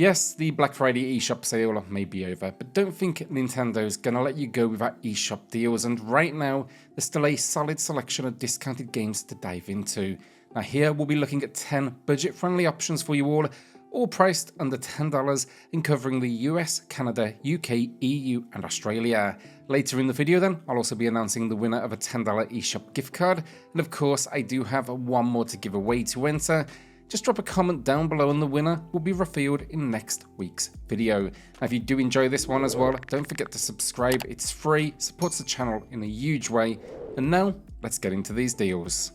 Yes, the Black Friday eShop sale may be over, but don't think Nintendo's gonna let you go without eShop deals, and right now, there's still a solid selection of discounted games to dive into. Now here, we'll be looking at 10 budget-friendly options for you all priced under $10 and covering the US, Canada, UK, EU and Australia. Later in the video then, I'll also be announcing the winner of a $10 eShop gift card, and of course, I do have one more to give away to enter. Just drop a comment down below and the winner will be revealed in next week's video. Now if you do enjoy this one as well, don't forget to subscribe, it's free, supports the channel in a huge way. And now, let's get into these deals.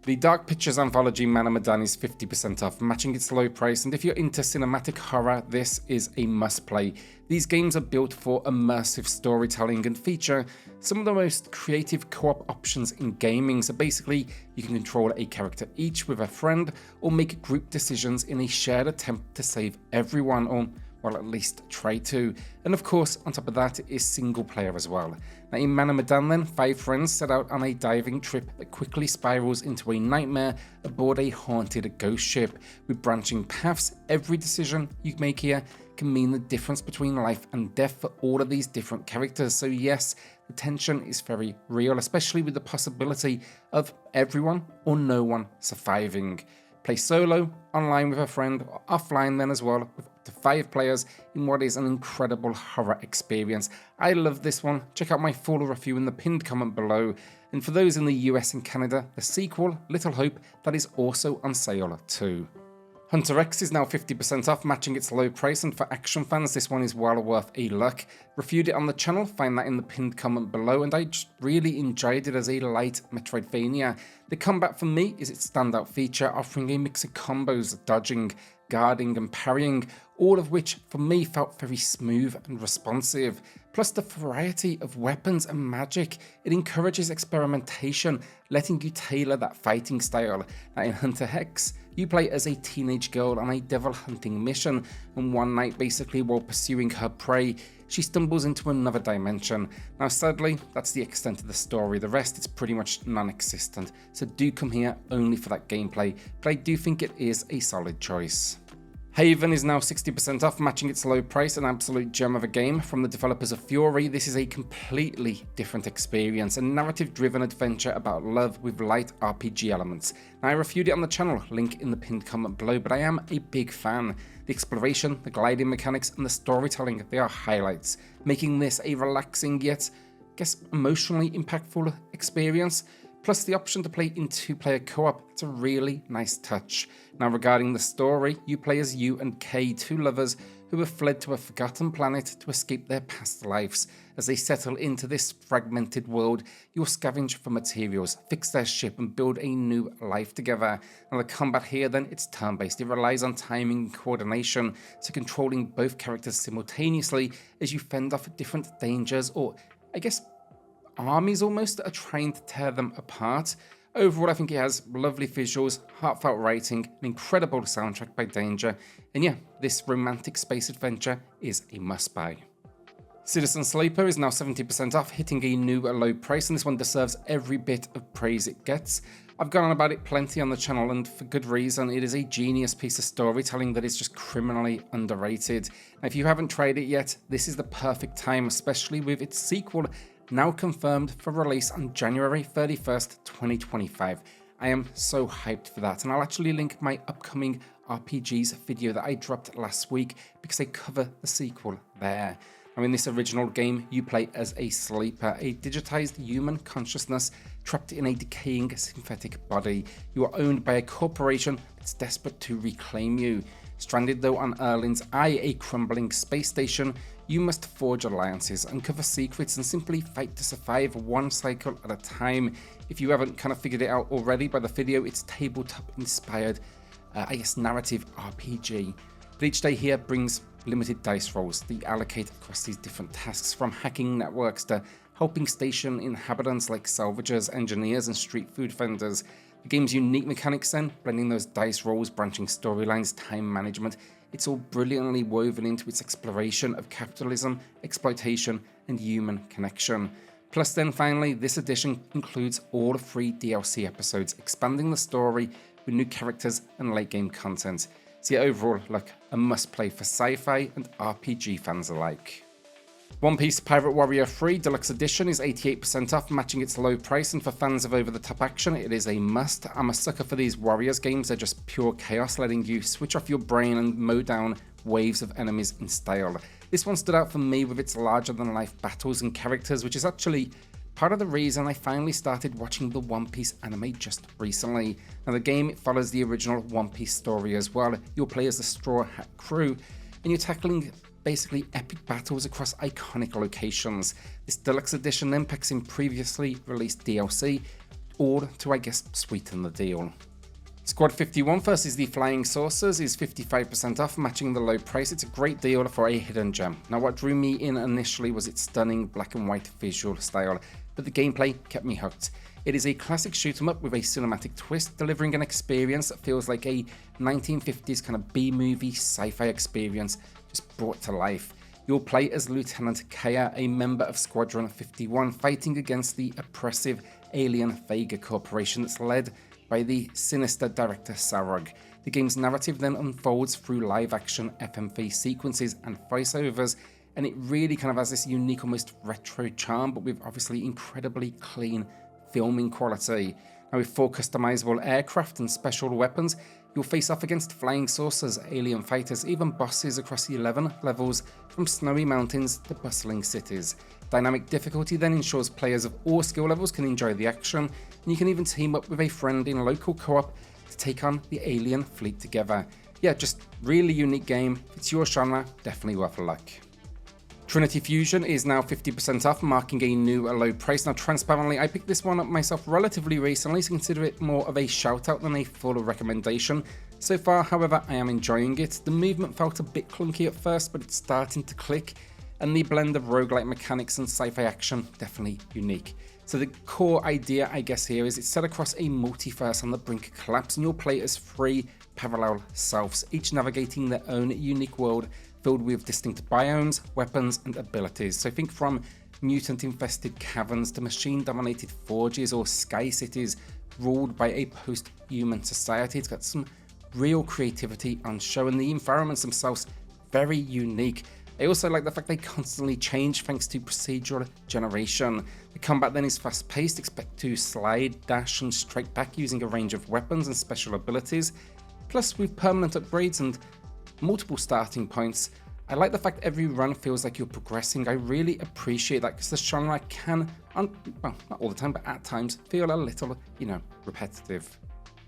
The Dark Pictures Anthology Medan is 50% off, matching its low price, and if you're into cinematic horror, this is a must play. These games are built for immersive storytelling and feature some of the most creative co-op options in gaming. So basically, you can control a character each with a friend, or make group decisions in a shared attempt to save everyone, or well, at least try to. And of course, on top of that, it is single player as well. Now in Medan then, 5 friends set out on a diving trip that quickly spirals into a nightmare aboard a haunted ghost ship. With branching paths, every decision you make here can mean the difference between life and death for all of these different characters. So yes, the tension is very real, especially with the possibility of everyone or no one surviving. Play solo, online with a friend, or offline then as well, with up to 5 players in what is an incredible horror experience. I love this one. Check out my full review in the pinned comment below. And for those in the US and Canada, the sequel, Little Hope, that is also on sale too. HunterX is now 50% off, matching its low price, and for action fans, this one is well worth a look. Reviewed it on the channel, find that in the pinned comment below, and I just really enjoyed it as a light Metroidvania. The combat for me is its standout feature, offering a mix of combos, dodging, guarding and parrying, all of which for me felt very smooth and responsive. Plus the variety of weapons and magic, it encourages experimentation, letting you tailor that fighting style. Now in HunterX, you play as a teenage girl on a devil hunting mission, and one night basically while pursuing her prey, she stumbles into another dimension. Now sadly, that's the extent of the story, the rest is pretty much non-existent, so do come here only for that gameplay, but I do think it is a solid choice. Haven is now 60% off, matching its low price, an absolute gem of a game. From the developers of Fury, this is a completely different experience, a narrative-driven adventure about love with light RPG elements. Now I reviewed it on the channel, link in the pinned comment below, but I am a big fan. The exploration, the gliding mechanics, and the storytelling, they are highlights, making this a relaxing yet, I guess, emotionally impactful experience. Plus the option to play in 2-player co-op, it's a really nice touch. Now regarding the story, you play as you and Kay, 2 lovers who have fled to a forgotten planet to escape their past lives. As they settle into this fragmented world, you'll scavenge for materials, fix their ship and build a new life together. Now the combat here then, it's turn-based, it relies on timing and coordination, so controlling both characters simultaneously as you fend off different dangers, or I guess armies almost, that are trying to tear them apart. Overall, I think it has lovely visuals, heartfelt writing, an incredible soundtrack by Danger, and yeah, this romantic space adventure is a must-buy. Citizen Sleeper is now 70% off, hitting a new low price, and this one deserves every bit of praise it gets. I've gone on about it plenty on the channel, and for good reason. It is a genius piece of storytelling that is just criminally underrated. Now, if you haven't tried it yet, this is the perfect time, especially with its sequel now confirmed for release on January 31st, 2025. I am so hyped for that, and I'll actually link my upcoming RPGs video that I dropped last week because I cover the sequel there. Now in this original game, you play as a sleeper, a digitized human consciousness trapped in a decaying synthetic body. You are owned by a corporation that's desperate to reclaim you. Stranded though on Erlin's Eye, a crumbling space station, you must forge alliances, uncover secrets, and simply fight to survive one cycle at a time. If you haven't kind of figured it out already by the video, it's tabletop-inspired, I guess, narrative RPG. But each day here brings limited dice rolls that you allocate across these different tasks, from hacking networks to helping station inhabitants like salvagers, engineers, and street food vendors. The game's unique mechanics then, blending those dice rolls, branching storylines, time management, it's all brilliantly woven into its exploration of capitalism, exploitation, and human connection. Plus then finally, this edition includes all 3 DLC episodes, expanding the story with new characters and late game content. So yeah, overall, look, a must-play for sci-fi and RPG fans alike. One Piece Pirate Warrior 3 Deluxe Edition is 88% off, matching its low price, and for fans of over-the-top action, it is a must. I'm a sucker for these Warriors games. They're just pure chaos, letting you switch off your brain and mow down waves of enemies in style. This one stood out for me with its larger-than-life battles and characters, which is actually part of the reason I finally started watching the One Piece anime just recently. Now the game follows the original One Piece story as well. You'll play as the Straw Hat crew, and you're tackling basically epic battles across iconic locations. This Deluxe Edition then packs in previously released DLC, all to, I guess, sweeten the deal. Squad 51 versus the Flying Saucers is 55% off, matching the low price. It's a great deal for a hidden gem. Now what drew me in initially was its stunning black and white visual style, but the gameplay kept me hooked. It is a classic shoot 'em up with a cinematic twist, delivering an experience that feels like a 1950s kind of B-movie sci-fi experience just brought to life. You'll play as Lieutenant Kaya, a member of Squadron 51, fighting against the oppressive alien Vega Corporation that's led by the sinister director Sarog. The game's narrative then unfolds through live-action FMV sequences and voiceovers, and it really kind of has this unique, almost retro charm, but with obviously incredibly clean filming quality. Now with 4 customizable aircraft and special weapons, you'll face off against flying saucers, alien fighters, even bosses across 11 levels from snowy mountains to bustling cities. Dynamic difficulty then ensures players of all skill levels can enjoy the action, and you can even team up with a friend in local co-op to take on the alien fleet together. Yeah, just really unique game. If it's your genre, definitely worth a look. Trinity Fusion is now 50% off, marking a new low price. Now transparently, I picked this one up myself relatively recently, so consider it more of a shout out than a full recommendation. So far, however, I am enjoying it. The movement felt a bit clunky at first, but it's starting to click, and the blend of roguelike mechanics and sci-fi action, definitely unique. So the core idea, I guess, here is it's set across a multiverse on the brink of collapse, and you'll play as 3 parallel selves, each navigating their own unique world filled with distinct biomes, weapons, and abilities. So think from mutant-infested caverns to machine-dominated forges or sky cities ruled by a post-human society. It's got some real creativity on show, and the environments themselves very unique. I also like the fact they constantly change thanks to procedural generation. The combat then is fast-paced, expect to slide, dash, and strike back using a range of weapons and special abilities. Plus, with permanent upgrades and multiple starting points, I like the fact every run feels like you're progressing. I really appreciate that because the genre can, well, not all the time, but at times, feel a little, repetitive.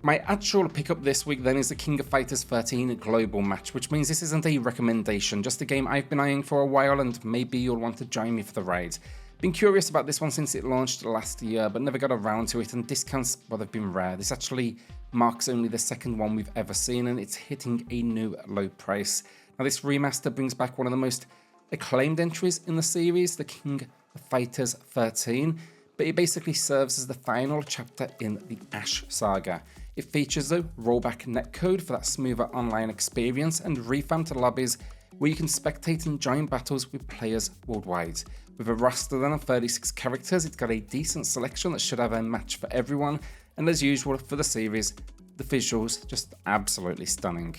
My actual pickup this week then is the King of Fighters 13 global match, which means this isn't a recommendation, just a game I've been eyeing for a while and maybe you'll want to join me for the ride. Been curious about this one since it launched last year, but never got around to it, and discounts, well, they've been rare. This actually marks only the second one we've ever seen, and it's hitting a new low price. Now this remaster brings back one of the most acclaimed entries in the series, the King of Fighters 13, but it basically serves as the final chapter in the Ash saga. It features though rollback netcode for that smoother online experience and revamped lobbies where you can spectate and join battles with players worldwide. With a roster then of 36 characters, it's got a decent selection that should have a match for everyone, and as usual for the series, the visuals just absolutely stunning.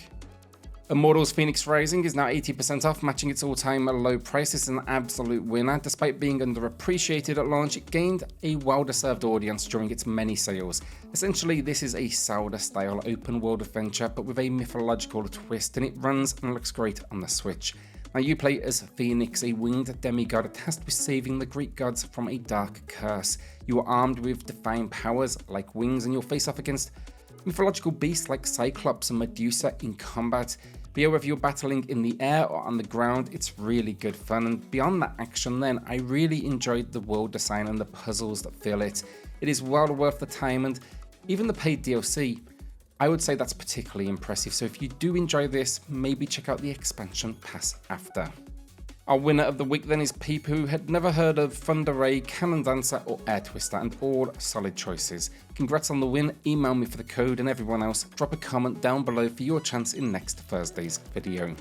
Immortals Fenyx Rising is now 80% off, matching its all-time low price. It's an absolute winner. Despite being underappreciated at launch, it gained a well-deserved audience during its many sales. Essentially, this is a Zelda-style open-world adventure, but with a mythological twist, and it runs and looks great on the Switch. Now you play as Fenyx, a winged demigod tasked with saving the Greek gods from a dark curse. You are armed with divine powers like wings, and you'll face off against mythological beasts like Cyclops and Medusa in combat. But yeah, whether you're battling in the air or on the ground, it's really good fun. And beyond that action then, I really enjoyed the world design and the puzzles that fill it. It is well worth the time, and even the paid DLC, I would say that's particularly impressive. So if you do enjoy this, maybe check out the expansion pass after. Our winner of the week then is people who had never heard of Thunder Ray, Cannon Dancer or Air Twister, and all solid choices. Congrats on the win, email me for the code, and everyone else, drop a comment down below for your chance in next Thursday's video.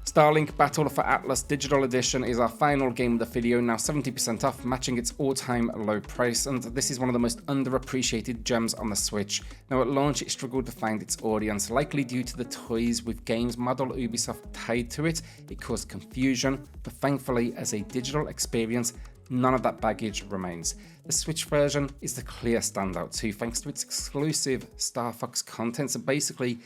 Starlink Battle for Atlas Digital Edition is our final game of the video, now 70% off, matching its all-time low price, and this is one of the most underappreciated gems on the Switch. Now at launch it struggled to find its audience, likely due to the toys with games model Ubisoft tied to it. It caused confusion, but thankfully as a digital experience, none of that baggage remains. The Switch version is the clear standout too, thanks to its exclusive Star Fox content. So basically,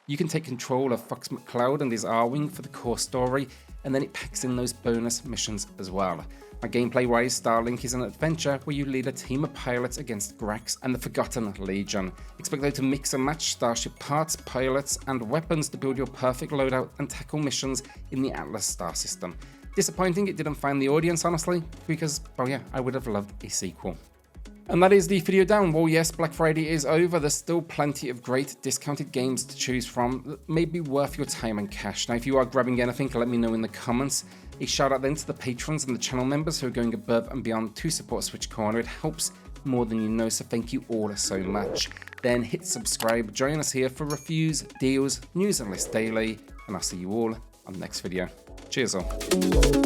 you can take control of Fox McCloud and his Arwing for the core story, and then it packs in those bonus missions as well. Now, gameplay-wise, Starlink is an adventure where you lead a team of pilots against Grax and the Forgotten Legion. Expect though to mix and match starship parts, pilots, and weapons to build your perfect loadout and tackle missions in the Atlas star system. Disappointing it didn't find the audience, honestly, because, well yeah, I would have loved a sequel. And that is the video down. Well, yes, Black Friday is over. There's still plenty of great discounted games to choose from that may be worth your time and cash. Now, if you are grabbing anything, let me know in the comments. A shout out then to the patrons and the channel members who are going above and beyond to support SwitchCorner. It helps more than you know, so thank you all so much. Then hit subscribe, join us here for reviews, deals, news and lists daily, and I'll see you all on the next video. Cheers all.